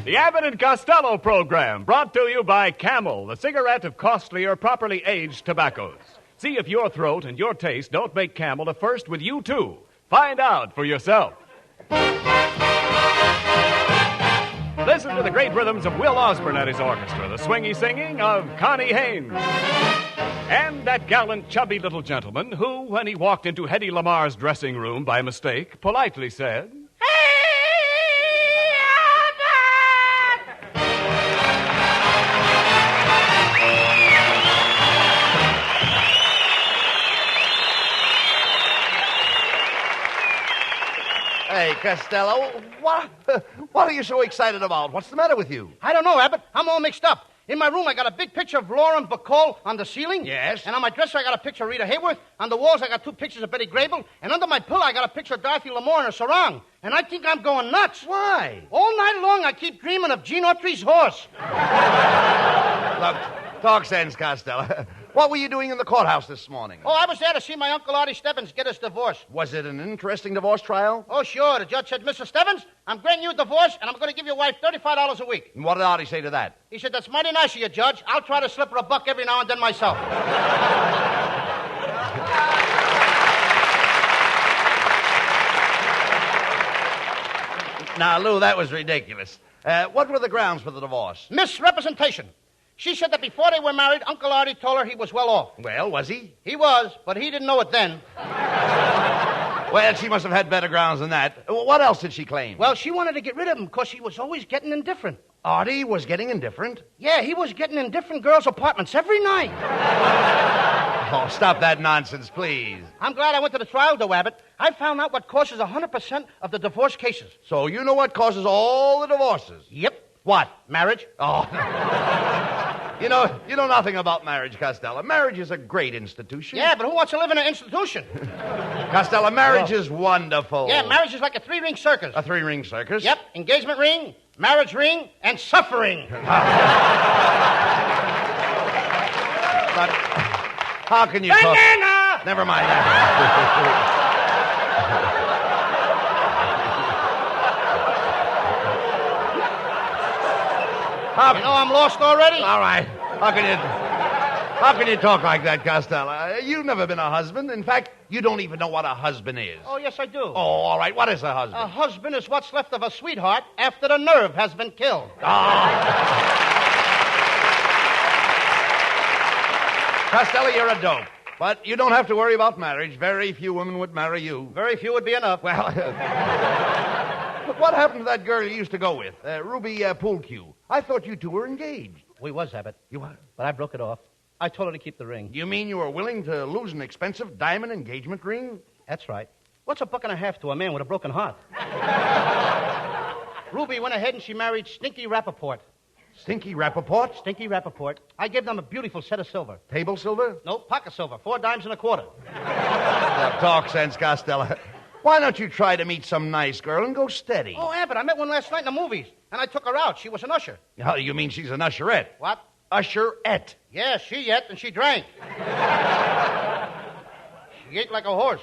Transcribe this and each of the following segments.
The Abbott and Costello program, brought to you by Camel, the cigarette of costly or properly aged tobaccos. See if your throat and your taste don't make Camel a first with you, too. Find out for yourself. Listen to the great rhythms of Will Osborne and his orchestra, the swingy singing of Connie Haynes. And that gallant, chubby little gentleman who, when he walked into Hedy Lamar's dressing room by mistake, politely said... Hey, Costello, what are you so excited about? What's the matter with you? I don't know, Abbott. I'm all mixed up. In my room, I got a big picture of Lauren Bacall on the ceiling. Yes. And on my dresser, I got a picture of Rita Hayworth. On the walls, I got 2 pictures of Betty Grable. And under my pillow, I got a picture of Dorothy Lamour in her sarong. And I think I'm going nuts. Why? All night long, I keep dreaming of Gene Autry's horse. Look, talk sense, Costello. What were you doing in the courthouse this morning? Oh, I was there to see my Uncle Artie Stebbins get his divorce. Was it an interesting divorce trial? Oh, sure. The judge said, Mr. Stebbins, I'm granting you a divorce, and I'm going to give your wife $35 a week. And what did Artie say to that? He said, that's mighty nice of you, Judge. I'll try to slip her a buck every now and then myself. Now, Lou, that was ridiculous. What were the grounds for the divorce? Misrepresentation. She said that before they were married, Uncle Artie told her he was well off. Well, was he? He was, but he didn't know it then. Well, she must have had better grounds than that. What else did she claim? Well, she wanted to get rid of him because he was always getting indifferent. Artie was getting indifferent? Yeah, he was getting in different girls' apartments every night. Oh, stop that nonsense, please. I'm glad I went to the trial, though, Abbott. I found out what causes 100% of the divorce cases. So you know what causes all the divorces? Yep. What? Marriage. Oh. You know nothing about marriage, Costello. Marriage is a great institution. Yeah, but who wants to live in an institution? Costello, marriage is wonderful. Yeah, marriage is like a 3-ring circus. A 3-ring circus? Yep. Engagement ring, marriage ring, and suffering. But how can you Banana! talk... Never mind that. You know I'm lost already? All right. How can you talk like that, Costello? You've never been a husband. In fact, you don't even know what a husband is. Oh, yes, I do. Oh, all right. What is a husband? A husband is what's left of a sweetheart after the nerve has been killed. Costello, you're a dope. But you don't have to worry about marriage. Very few women would marry you. Very few would be enough. Well, look, what happened to that girl you used to go with, Ruby Poolcue? I thought you two were engaged. We was, Abbott. You what? But I broke it off. I told her to keep the ring. You mean you were willing to lose an expensive diamond engagement ring? That's right. What's $1.50 to a man with a broken heart? Ruby went ahead and she married Stinky Rappaport. Stinky Rappaport? Stinky Rappaport. I gave them a beautiful set of silver. Table silver? No, pocket silver. 4 dimes and a quarter. Talk sense, Costello. Why don't you try to meet some nice girl and go steady? Oh, Abbott, I met one last night in the movies, and I took her out. She was an usher. Oh, you mean she's an usherette? What? Usherette. Yeah, she ate and she drank. She ate like a horse.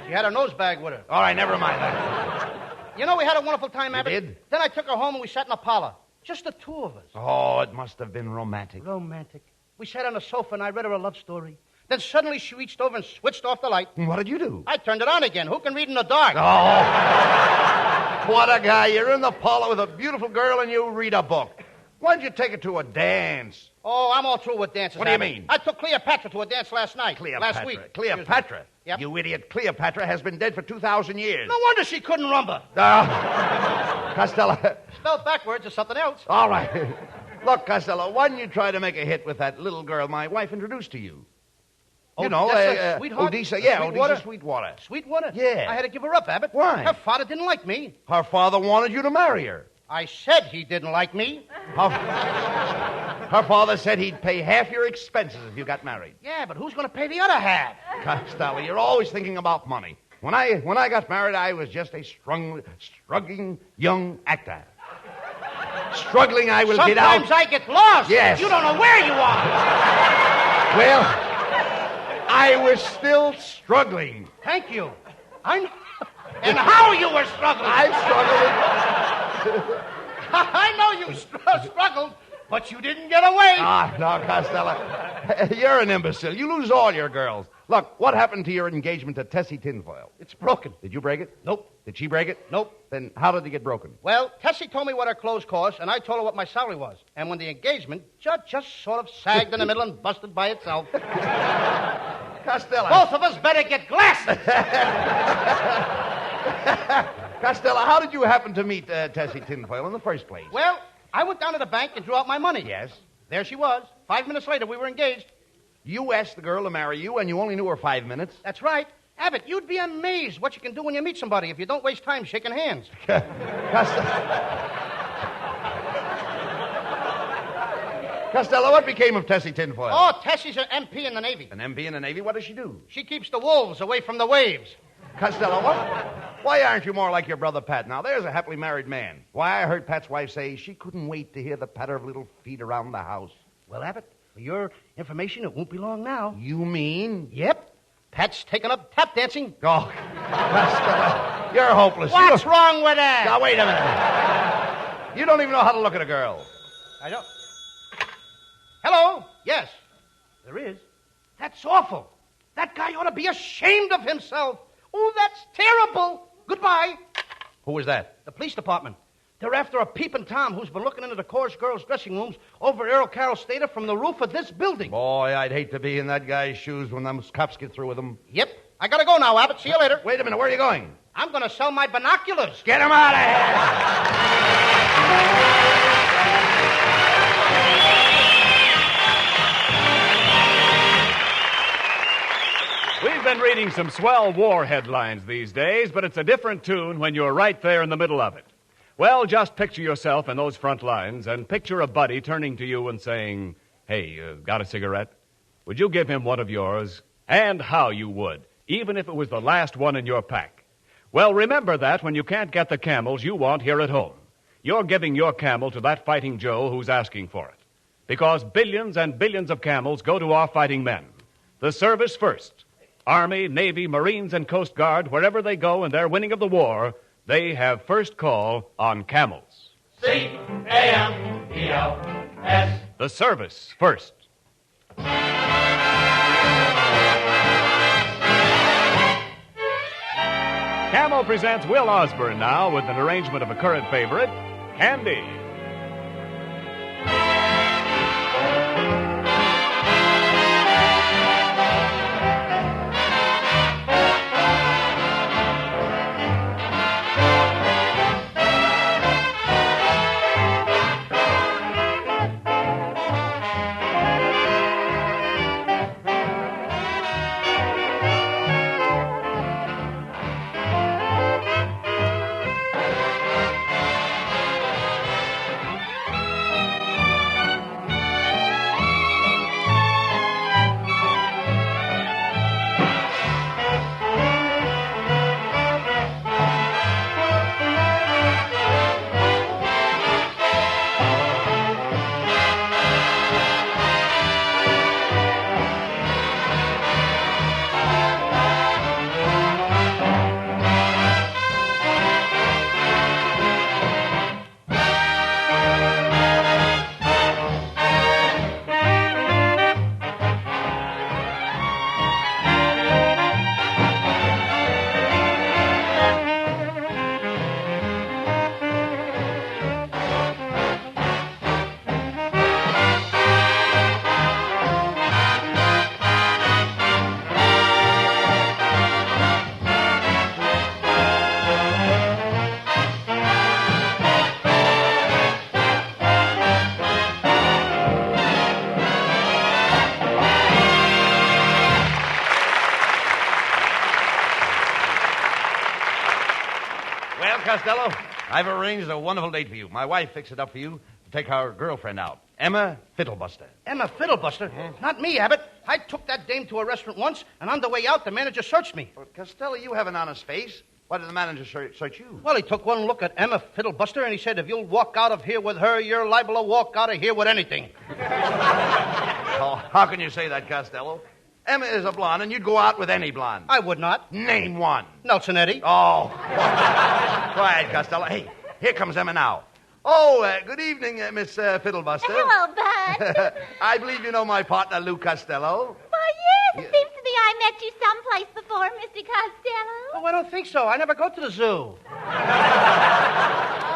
She had a nose bag with her. All right, never mind that. You know, we had a wonderful time, Abbott. You did? Then I took her home and we sat in a parlor. Just the 2 of us. Oh, it must have been romantic. Romantic. We sat on the sofa and I read her a love story. Then suddenly she reached over and switched off the light. What did you do? I turned it on again. Who can read in the dark? Oh. What a guy. You're in the parlor with a beautiful girl and you read a book. Why'd you take her to a dance? Oh, I'm all through with dances. What do you Abbott. mean? I took Cleopatra to a dance last night. Last week. Cleopatra? Yep. You idiot. Cleopatra has been dead for 2,000 years. No wonder she couldn't rumba. Costello. Spelled backwards or something else. All right. Look, Costello, why don't you try to make a hit with that little girl my wife introduced to you? You know, Sweetheart? Odessa. Yeah, Sweetwater? Odessa Sweetwater. Sweetwater? Yeah. I had to give her up, Abbott. Why? Her father didn't like me. Her father wanted you to marry her. I said he didn't like me. Her father said he'd pay half your expenses if you got married. Yeah, but who's going to pay the other half? Costello, you're always thinking about money. When I got married, I was just a struggling young actor. Struggling, I will get out. Sometimes I get lost. Yes. You don't know where you are. Well, I was still struggling. Thank you. I know. And how you were struggling. I struggled. I know you struggled, but you didn't get away. Ah, no, Costello. You're an imbecile. You lose all your girls. Look, what happened to your engagement to Tessie Tinfoil? It's broken. Did you break it? Nope. Did she break it? Nope. Then how did it get broken? Well, Tessie told me what her clothes cost, and I told her what my salary was. And when the engagement just sort of sagged in the middle and busted by itself. Costello. Both of us better get glasses. Costello, how did you happen to meet Tessie Tinfoil in the first place? Well, I went down to the bank and drew out my money. Yes. There she was. 5 minutes later, we were engaged. You asked the girl to marry you, and you only knew her 5 minutes? That's right. Abbott, you'd be amazed what you can do when you meet somebody if you don't waste time shaking hands. Costello, what became of Tessie Tinfoil? Oh, Tessie's an MP in the Navy. An MP in the Navy? What does she do? She keeps the wolves away from the waves. Costello, why aren't you more like your brother Pat? Now, there's a happily married man. Why, I heard Pat's wife say she couldn't wait to hear the patter of little feet around the house. Well, Abbott, for your information, it won't be long now. You mean? Yep. Pat's taken up tap dancing. Oh, Costello, you're hopeless. What's wrong with that? Now, wait a minute. You don't even know how to look at a girl. I don't. Hello? Yes, there is. That's awful. That guy ought to be ashamed of himself. Oh, that's terrible. Goodbye. Who was that? The police department. They're after a peeping Tom who's been looking into the chorus girls' dressing rooms over at Earl Carroll's Theater from the roof of this building. Boy, I'd hate to be in that guy's shoes when them cops get through with him. Yep. I gotta go now, Abbott. See you later. Wait a minute. Where are you going? I'm gonna sell my binoculars. Get him out of here! We've been reading some swell war headlines these days, but it's a different tune when you're right there in the middle of it. Well, just picture yourself in those front lines and picture a buddy turning to you and saying, "Hey, got a cigarette?" Would you give him one of yours? And how you would, even if it was the last one in your pack. Well, remember that when you can't get the Camels you want here at home. You're giving your Camel to that fighting Joe who's asking for it. Because billions and billions of Camels go to our fighting men. The service first. Army, Navy, Marines, and Coast Guard, wherever they go in their winning of the war, they have first call on Camels. C-A-M-E-L-S. The service first. Camel presents Will Osborne now with an arrangement of a current favorite, Candy. Well, Costello, I've arranged a wonderful date for you. My wife fixed it up for you to take our girlfriend out, Emma Fiddlebuster. Emma Fiddlebuster? Not me, Abbott. I took that dame to a restaurant once, and on the way out, the manager searched me. Well, Costello, you have an honest face. Why did the manager search you? Well, he took one look at Emma Fiddlebuster, and he said, if you'll walk out of here with her, you're liable to walk out of here with anything. Oh, how can you say that, Costello? Emma is a blonde, and you'd go out with any blonde. I would not. Name one. Nelson Eddy. Oh. Quiet, Costello. Hey, here comes Emma now. Oh, good evening, Miss Fiddlebuster. Hello, Bud. I believe you know my partner, Lou Costello. Why, yes, it seems to me I met you someplace before, Mr. Costello. Oh, I don't think so. I never go to the zoo.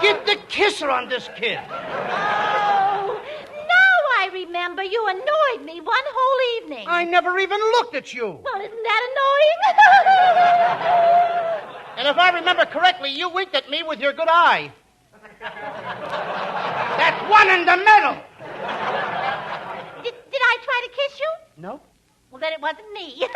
Get the kisser on this kid. Oh, now I remember you annoyed me one whole evening. I never even looked at you. Well, isn't that annoying? And if I remember correctly, you winked at me with your good eye. That one in the middle. Did I try to kiss you? No. Well, then it wasn't me. Tell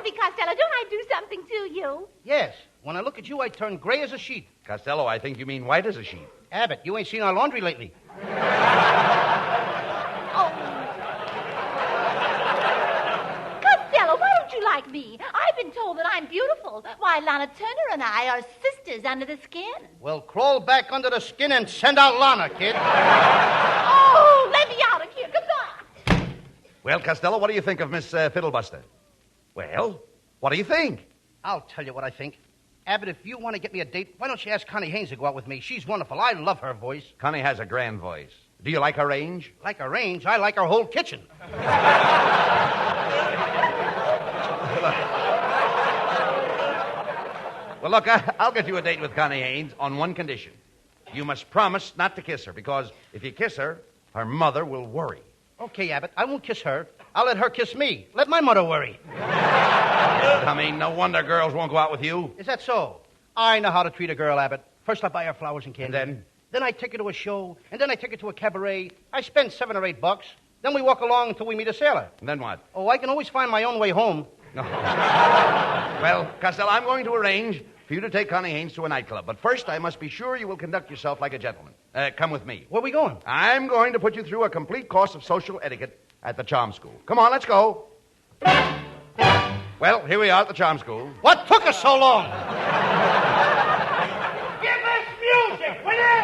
me, Costello, don't I do something to you? Yes. When I look at you, I turn gray as a sheet. Costello, I think you mean white as a sheet. Abbott, you ain't seen our laundry lately. Oh. Costello, why don't you like me? I've been told that I'm beautiful. Why, Lana Turner and I are sisters under the skin. Well, crawl back under the skin and send out Lana, kid. Oh, let me out of here. Goodbye. Well, Costello, what do you think of Miss Fiddlebuster? Well, what do you think? I'll tell you what I think. Abbott, if you want to get me a date, why don't you ask Connie Haynes to go out with me? She's wonderful. I love her voice. Connie has a grand voice. Do you like her range? Like her range, I like her whole kitchen. Well, look, I'll get you a date with Connie Haynes on one condition. You must promise not to kiss her, because if you kiss her, her mother will worry. Okay, Abbott, I won't kiss her. I'll let her kiss me. Let my mother worry. I mean, no wonder girls won't go out with you. Is that so? I know how to treat a girl, Abbott. First, I buy her flowers and candy. And then? Then I take her to a show, and then I take her to a cabaret. I spend $7 or $8. Then we walk along until we meet a sailor. And then what? Oh, I can always find my own way home. No. Well, Costello, I'm going to arrange for you to take Connie Haynes to a nightclub. But first, I must be sure you will conduct yourself like a gentleman. Come with me. Where are we going? I'm going to put you through a complete course of social etiquette at the Charm School. Come on, let's go. Well, here we are at the Charm School. What took us so long? Give us music, will you?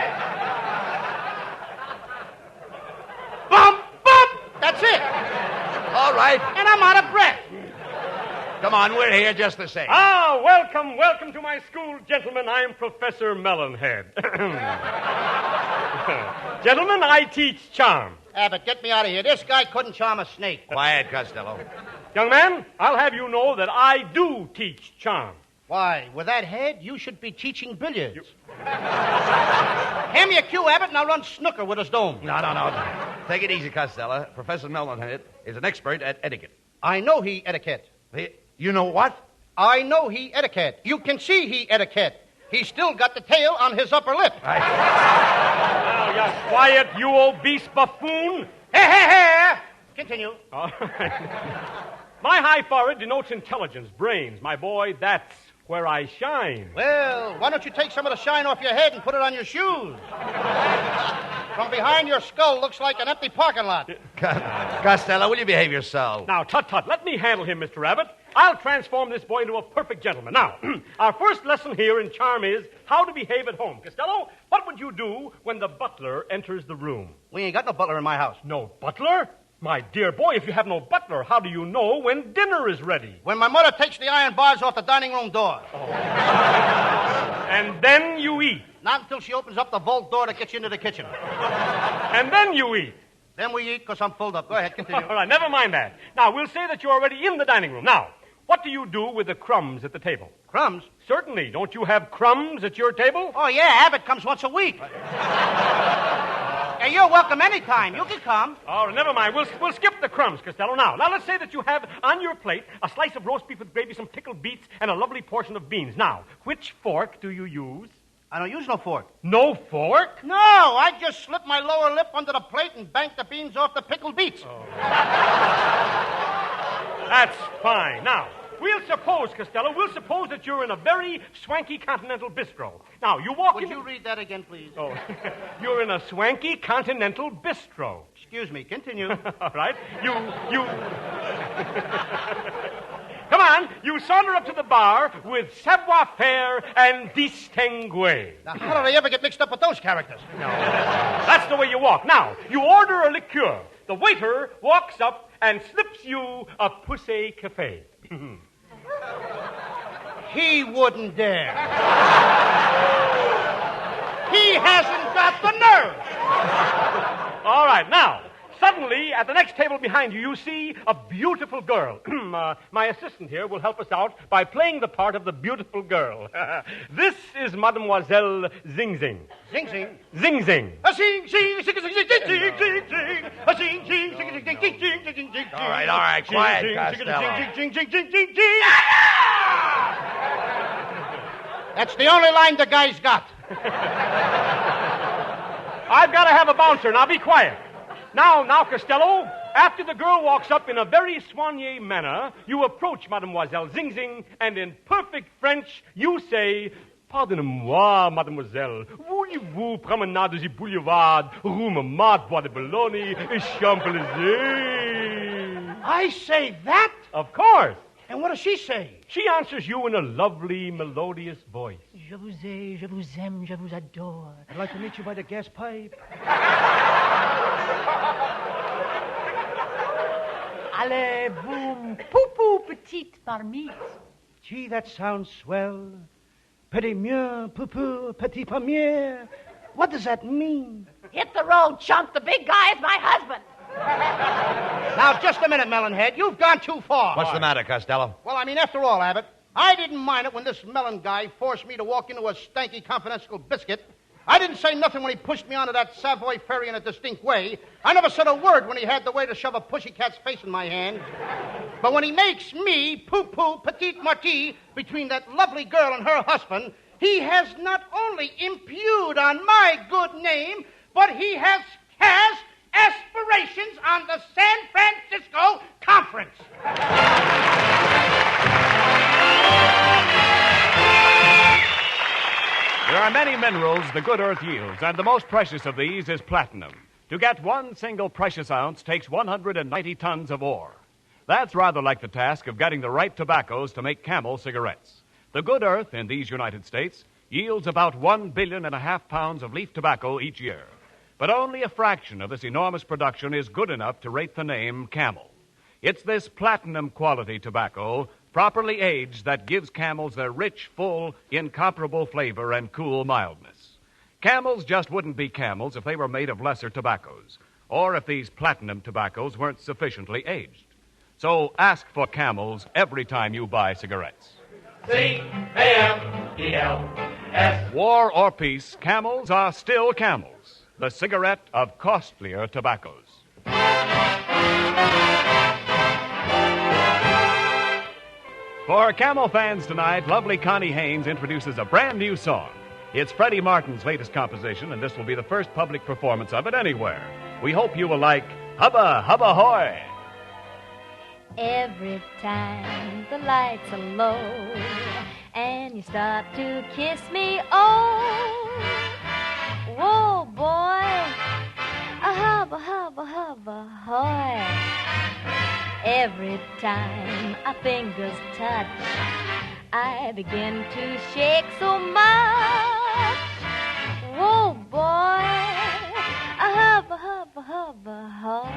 Bump, bump. That's it. All right. And I'm out of breath. Come on, we're here just the same. Ah, welcome to my school, gentlemen. I'm Professor Melonhead. Gentlemen, I teach charm. Abbott, get me out of here. This guy couldn't charm a snake. Quiet, Costello. Young man, I'll have you know that I do teach charm. Why, with that head, you should be teaching billiards. Hand me a cue, Abbott, and I'll run snooker with his dome. No. Take it easy, Costello. Professor Melonhead is an expert at etiquette. I know he etiquette. You know what? I know he etiquette. You can see he etiquette. He's still got the tail on his upper lip. Now, you quiet, you obese buffoon. Hey. Continue. All right. My high forehead denotes intelligence, brains. My boy, that's where I shine. Well, why don't you take some of the shine off your head and put it on your shoes? From behind your skull looks like an empty parking lot. Costello, will you behave yourself? Now, tut, let me handle him, Mr. Abbott. I'll transform this boy into a perfect gentleman. Now, our first lesson here in charm is how to behave at home. Costello, what would you do when the butler enters the room? We ain't got no butler in my house. No butler? My dear boy, if you have no butler, how do you know when dinner is ready? When my mother takes the iron bars off the dining room door. Oh. And then you eat. Not until she opens up the vault door that gets you into the kitchen. And then you eat. Then we eat because I'm filled up. Go ahead, continue. All right, never mind that. Now, we'll say that you're already in the dining room. Now, what do you do with the crumbs at the table? Crumbs? Certainly. Don't you have crumbs at your table? Oh, yeah, Abbott comes once a week. Hey, you're welcome anytime. You can come. All right, never mind. We'll skip the crumbs, Costello. Now, let's say that you have on your plate a slice of roast beef with gravy, some pickled beets, and a lovely portion of beans. Now, which fork do you use? I don't use no fork. No fork? No, I just slip my lower lip under the plate and bank the beans off the pickled beets. Oh. That's fine. Now, we'll suppose, Costello, that you're in a very swanky continental bistro. Now, you walk in... Would you read that again, please? Oh, you're in a swanky continental bistro. Excuse me, continue. All right. You... Come on, you saunter up to the bar with savoir-faire and distingué. Now, how did I ever get mixed up with those characters? No. That's the way you walk. Now, you order a liqueur. The waiter walks up and slips you a poussé café. He wouldn't dare. He quiet. Now, suddenly, at the next table behind you, you see a beautiful girl. My assistant here will help us out by playing the part of the beautiful girl. This is Mademoiselle Zing Zing. Zing zing. Zing Zing. A zing zing zing zing zing zing zing zing. A zing zing zing zing zing zing zing zing zing. All right, quiet, Costello. Zing zing zing zing zing. That's the only line the guy's got. I've got to have a bouncer. Now be quiet. Now, Costello, after the girl walks up in a very soigné manner, you approach Mademoiselle Zing Zing, and in perfect French, you say, Pardonnez-moi, mademoiselle. Voulez-vous promenade du boulevard, rue Montmartre, Bois de Boulogne, et Champs-Élysées? I say that? Of course. And what does she say? She answers you in a lovely, melodious voice. Je vous ai, je vous aime, je vous adore. I'd like to meet you by the gas pipe. Allez, boum, poupou, petite marmite. Gee, that sounds swell. Petit mieux, poupou, petit premier. What does that mean? Hit the road, chump. The big guy is my husband. Now, just a minute, Melonhead. You've gone too far. What's the matter, Costello? Well, I mean, after all, Abbott, I didn't mind it when this melon guy forced me to walk into a stanky confidential biscuit. I didn't say nothing when he pushed me onto that Savoy ferry in a distinct way. I never said a word when he had the way to shove a pussycat's face in my hand. But when he makes me poo-poo petite marty between that lovely girl and her husband, he has not only impugned on my good name, but he has cast aspirations on the San Francisco Conference. There are many minerals the good earth yields, and the most precious of these is platinum. To get one single precious ounce takes 190 tons of ore. That's rather like the task of getting the right tobaccos to make Camel cigarettes. The good earth in these United States yields about 1.5 billion pounds of leaf tobacco each year. But only a fraction of this enormous production is good enough to rate the name Camel. It's this platinum quality tobacco, properly aged, that gives Camels their rich, full, incomparable flavor and cool mildness. Camels just wouldn't be Camels if they were made of lesser tobaccos, or if these platinum tobaccos weren't sufficiently aged. So ask for Camels every time you buy cigarettes. C-A-M-E-L-S. War or peace, Camels are still Camels, the cigarette of costlier tobaccos. For Camel fans tonight, lovely Connie Haynes introduces a brand new song. It's Freddie Martin's latest composition, and this will be the first public performance of it anywhere. We hope you will like Hubba Hubba Hoy. Every time the lights are low and you start to kiss me, oh, whoa, boy, a hubba, hubba, hubba, hoy. Every time our fingers touch, I begin to shake so much. Whoa, boy, a hubba, hubba, hubba, hoy.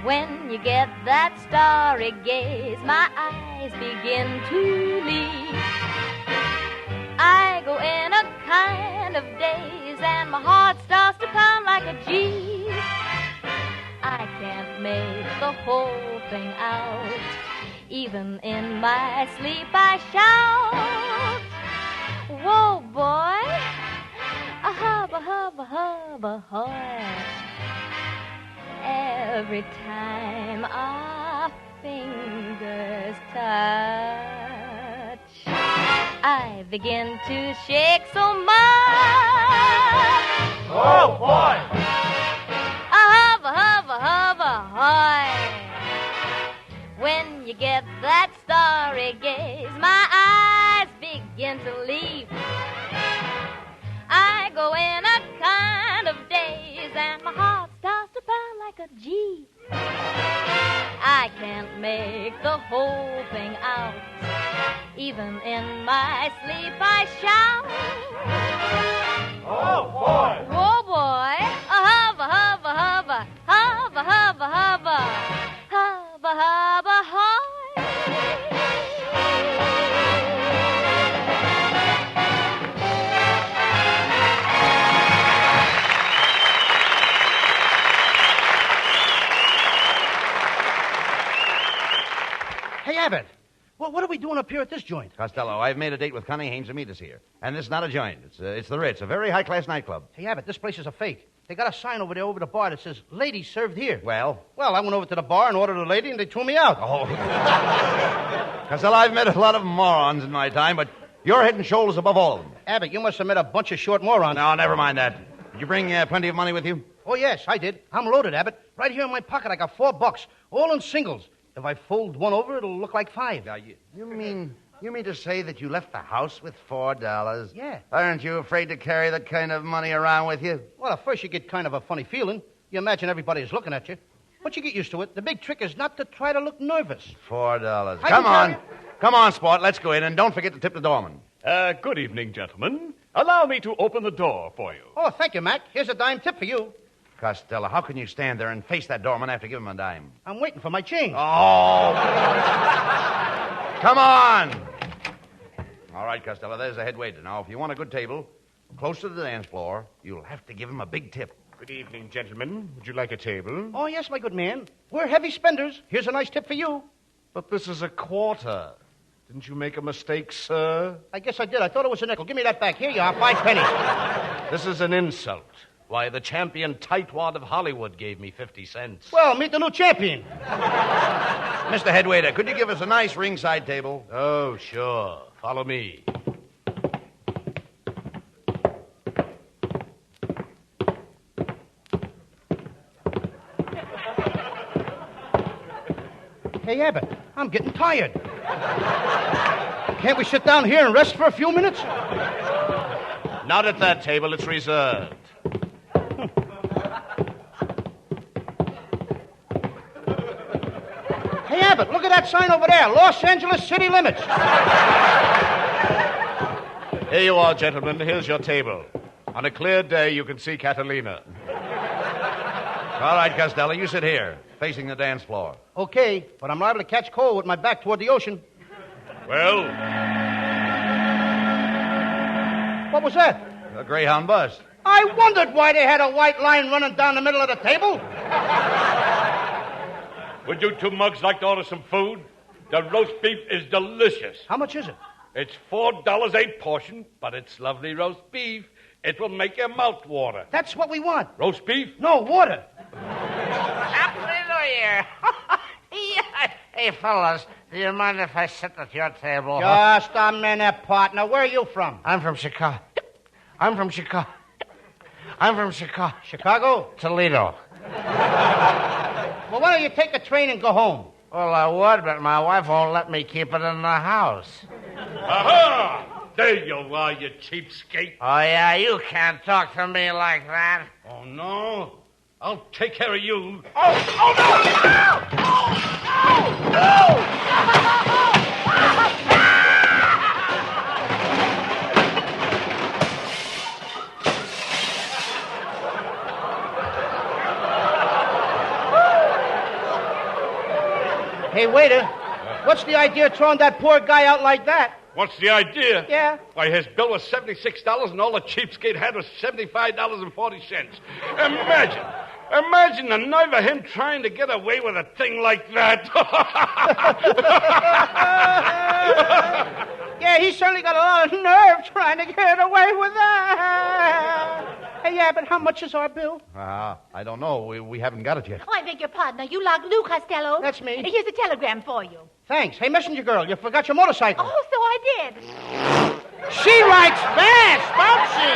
When you get that starry gaze, my eyes begin to leak. I go in a kind of daze, and my heart starts to pound like a G. I can't make the whole thing out. Even in my sleep I shout, whoa, boy, a hubba, hubba, hubba, hoy. Every time our fingers touch, I begin to shake so much. Oh, boy! Hubba, hubba, hubba, hoy. When you get that starry gaze, my eyes begin to leap. I go in a kind of daze, and my heart starts to pound like a G. I can't make the whole thing out. Even in my sleep I shout, Oh, boy! whoa, boy, a hubba, hubba, hubba, hubba, hubba, hubba, hubba, hubba, hoy. Well, what are we doing up here at this joint? Costello, I've made a date with Connie Haynes to meet us here. And this is not a joint. It's the Ritz, a very high-class nightclub. Hey, Abbott, this place is a fake. They got a sign over there over the bar that says, ladies served here. Well? Well, I went over to the bar and ordered a lady, and they threw me out. Oh. Costello, I've met a lot of morons in my time, but you're head and shoulders above all of them. Abbott, you must have met a bunch of short morons. No, never mind that. Did you bring plenty of money with you? Oh, yes, I did. I'm loaded, Abbott. Right here in my pocket, I got $4, all in singles. If I fold one over, it'll look like 5. Now, you mean to say that you left the house with $4? Yeah. Aren't you afraid to carry that kind of money around with you? Well, at first you get kind of a funny feeling. You imagine everybody's looking at you. But you get used to it. The big trick is not to try to look nervous. $4. I Come can on. tell you- Come on, sport. Let's go in, and don't forget to tip the doorman. Good evening, gentlemen. Allow me to open the door for you. Oh, thank you, Mac. Here's a dime tip for you. Costello, how can you stand there and face that doorman after giving him a dime? I'm waiting for my change. Oh. Come on. All right, Costello, there's the head waiter. Now, if you want a good table, close to the dance floor, you'll have to give him a big tip. Good evening, gentlemen. Would you like a table? Oh, yes, my good man. We're heavy spenders. Here's a nice tip for you. But this is a quarter. Didn't you make a mistake, sir? I guess I did. I thought it was a nickel. Give me that back. Here you are, 5 pennies. This is an insult. Why, the champion tightwad of Hollywood gave me 50 cents. Well, meet the new champion. Mr. Head Waiter, could you give us a nice ringside table? Oh, sure. Follow me. Hey, Abbott, I'm getting tired. Can't we sit down here and rest for a few minutes? Not at that table. It's reserved. Hey, Abbott, look at that sign over there. Los Angeles city limits. Here you are, gentlemen. Here's your table. On a clear day, you can see Catalina. All right, Costello, you sit here, facing the dance floor. Okay, but I'm liable to catch cold with my back toward the ocean. Well, What was that? A Greyhound bus. I wondered why they had a white line running down the middle of the table. would you two mugs like to order some food? The roast beef is delicious. How much is it? It's $4 a portion, but it's lovely roast beef. It will make your mouth water. That's what we want. Roast beef? No, water. Happy New Year. Hey, fellas, do you mind if I sit at your table? Just a minute, partner. Where are you from? I'm from Chicago. Chicago. Chicago? Toledo. Well, why don't you take a train and go home? Well, I would, but my wife won't let me keep it in the house. Aha! There you are, you cheapskate. Oh, yeah, you can't talk to me like that. Oh, no? I'll take care of you. Hey, waiter, what's the idea of throwing that poor guy out like that? What's the idea? Yeah? Why, his bill was $76, and all the cheapskate had was $75.40. Imagine the nerve of him trying to get away with a thing like that. Yeah, he certainly got a lot of nerve trying to get away with that. Hey, yeah, but how much is our bill? I don't know. We haven't got it yet. Oh, I beg your pardon. Are you Lou Costello? That's me. Here's a telegram for you. Thanks. Hey, messenger girl, you forgot your motorcycle. Oh, so I did. She writes fast, don't she?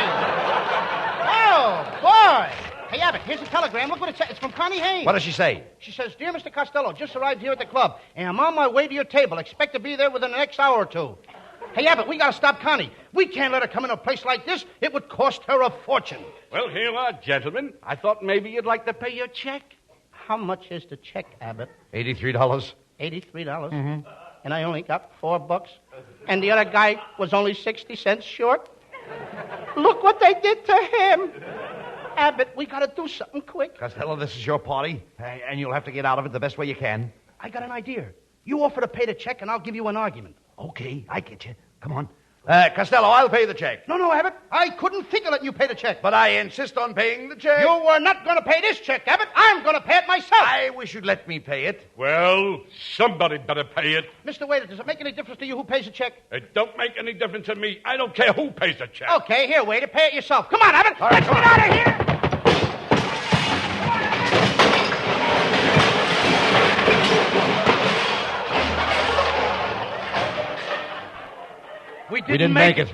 Oh, boy. Hey, Abbott, here's a telegram. Look what it says. It's from Connie Haynes. What does she say? She says, Dear Mr. Costello, just arrived here at the club, and I'm on my way to your table. Expect to be there within the next hour or two. Hey, Abbott, we got to stop Connie. We can't let her come in a place like this. It would cost her a fortune. Well, here you are, gentlemen. I thought maybe you'd like to pay your check. How much is the check, Abbott? $83. $83. Mm-hmm. And I only got $4. And the other guy was only 60 cents short. Look what they did to him. Abbott, we got to do something quick. Costello, this is your party, and you'll have to get out of it the best way you can. I got an idea. You offer to pay the check, and I'll give you an argument. Okay, I get you. Come on. Costello, I'll pay the check. No, Abbott. I couldn't think of letting you pay the check. But I insist on paying the check. You were not going to pay this check, Abbott. I'm going to pay it myself. I wish you'd let me pay it. Well, somebody better pay it. Mr. Waiter, does it make any difference to you who pays the check? It don't make any difference to me. I don't care who pays the check. Okay, here, waiter, pay it yourself. Come on, Abbott. All right, Let's get out of here. We didn't make it.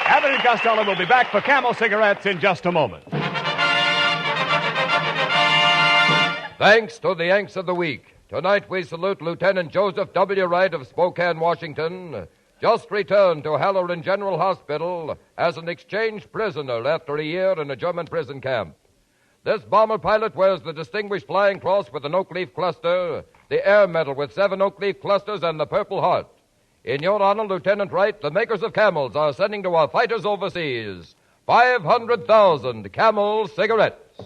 Abbott and Costello will be back for Camel cigarettes in just a moment. Thanks to the Yanks of the Week. Tonight we salute Lieutenant Joseph W. Wright of Spokane, Washington, just returned to Halloran General Hospital as an exchange prisoner after a year in a German prison camp. This bomber pilot wears the Distinguished Flying Cross with an oak leaf cluster, the Air Medal with 7 oak leaf clusters, and the Purple Heart. In your honor, Lieutenant Wright, the makers of Camels are sending to our fighters overseas 500,000 Camel cigarettes.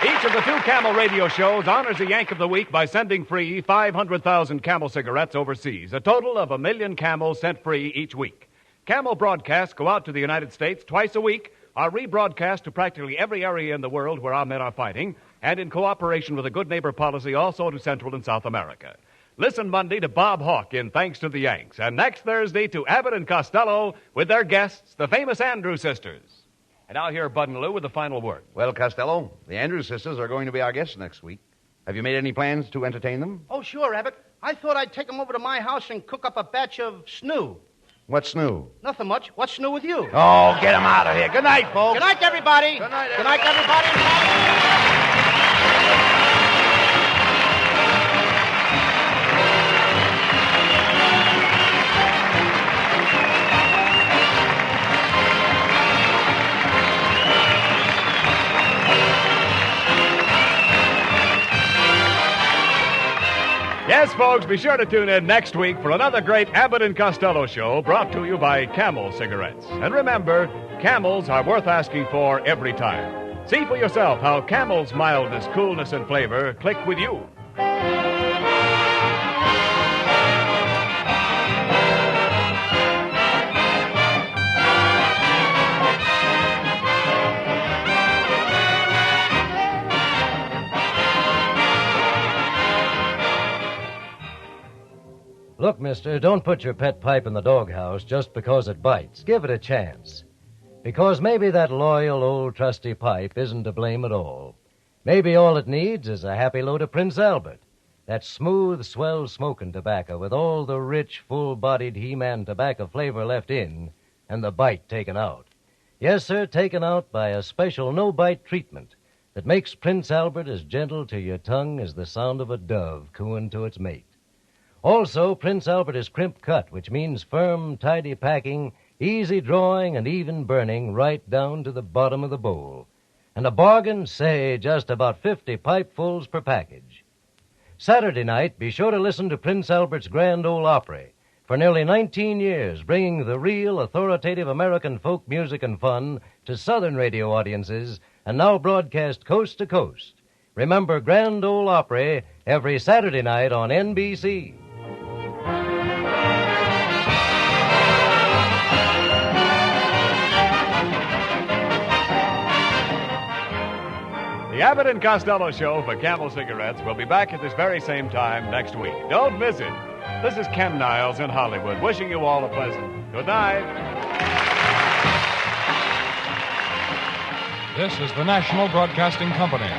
Each of the 2 Camel radio shows honors the Yank of the Week by sending free 500,000 Camel cigarettes overseas, a total of 1 million Camels sent free each week. Camel broadcasts go out to the United States twice a week, are rebroadcast to practically every area in the world where our men are fighting, and in cooperation with a good neighbor policy also to Central and South America. Listen Monday to Bob Hawke in Thanks to the Yanks, and next Thursday to Abbott and Costello with their guests, the famous Andrews sisters. And now hear Bud and Lou with the final word. Well, Costello, the Andrews sisters are going to be our guests next week. Have you made any plans to entertain them? Oh, sure, Abbott. I thought I'd take them over to my house and cook up a batch of snoo. What's new? Nothing much. What's new with you? Oh, get them out of here. Good night, folks. Good night, everybody. Good night, Good night, everybody. Yes, folks, be sure to tune in next week for another great Abbott and Costello show brought to you by Camel Cigarettes. And remember, Camels are worth asking for every time. See for yourself how Camel's mildness, coolness, and flavor click with you. Look, mister, don't put your pet pipe in the doghouse just because it bites. Give it a chance. Because maybe that loyal, old, trusty pipe isn't to blame at all. Maybe all it needs is a happy load of Prince Albert. That smooth, swell smoking tobacco with all the rich, full-bodied He-Man tobacco flavor left in and the bite taken out. Yes, sir, taken out by a special no-bite treatment that makes Prince Albert as gentle to your tongue as the sound of a dove cooing to its mate. Also, Prince Albert is crimp cut, which means firm, tidy packing, easy drawing, and even burning right down to the bottom of the bowl. And a bargain, say, just about 50 pipefuls per package. Saturday night, be sure to listen to Prince Albert's Grand Ole Opry. For nearly 19 years, bringing the real, authoritative American folk music and fun to Southern radio audiences, and now broadcast coast to coast. Remember Grand Ole Opry every Saturday night on NBC. The Abbott and Costello Show for Camel Cigarettes will be back at this very same time next week. Don't miss it. This is Ken Niles in Hollywood, wishing you all a pleasant good night. This is the National Broadcasting Company.